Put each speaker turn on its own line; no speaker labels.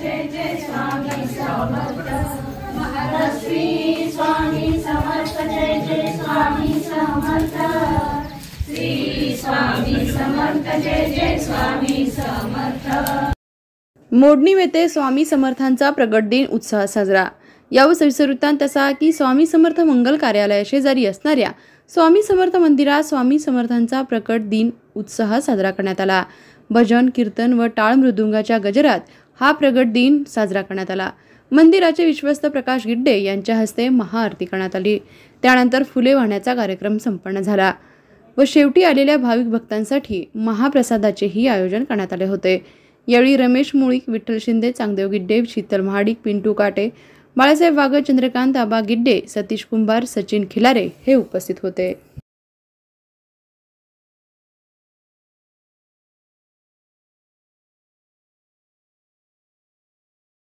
जय जय स्वामी समर्थ महाराज श्री स्वामी समर्थ जय जय स्वामी समर्थ श्री स्वामी समर्थ जय जय स्वामी समर्थ।
मोडणी येथे स्वामी समर्थांचा प्रगट दिन उत्साह साजरा। यावर सविस्तर वृत्तांत असा की स्वामी समर्थ मंगल कार्यालय शेजारी असणाऱ्या स्वामी समर्थ मंदिरात स्वामी समर्थांचा प्रकट दिन उत्साह साजरा करण्यात आला। भजन कीर्तन व टाळ मृदुंगाच्या गजरात हा प्रगट दिन साजरा करण्यात आला। मंदिराचे विश्वस्त प्रकाश गिड्डे यांच्या हस्ते महाआरती करण्यात आली। त्यानंतर फुले वाहण्याचा कार्यक्रम संपन्न झाला व शेवटी आलेल्या भाविक भक्तांसाठी महाप्रसादाचेही आयोजन करण्यात आले होते। यावेळी रमेश मुळीक, विठ्ठल शिंदे, चांगदेव गिड्डे, शीतल महाडिक, पिंटू काटे, बाळासाहेब वाघ, चंद्रकांत आबा गिड्डे, सतीश कुंभार, सचिन खिलारे हे उपस्थित होते।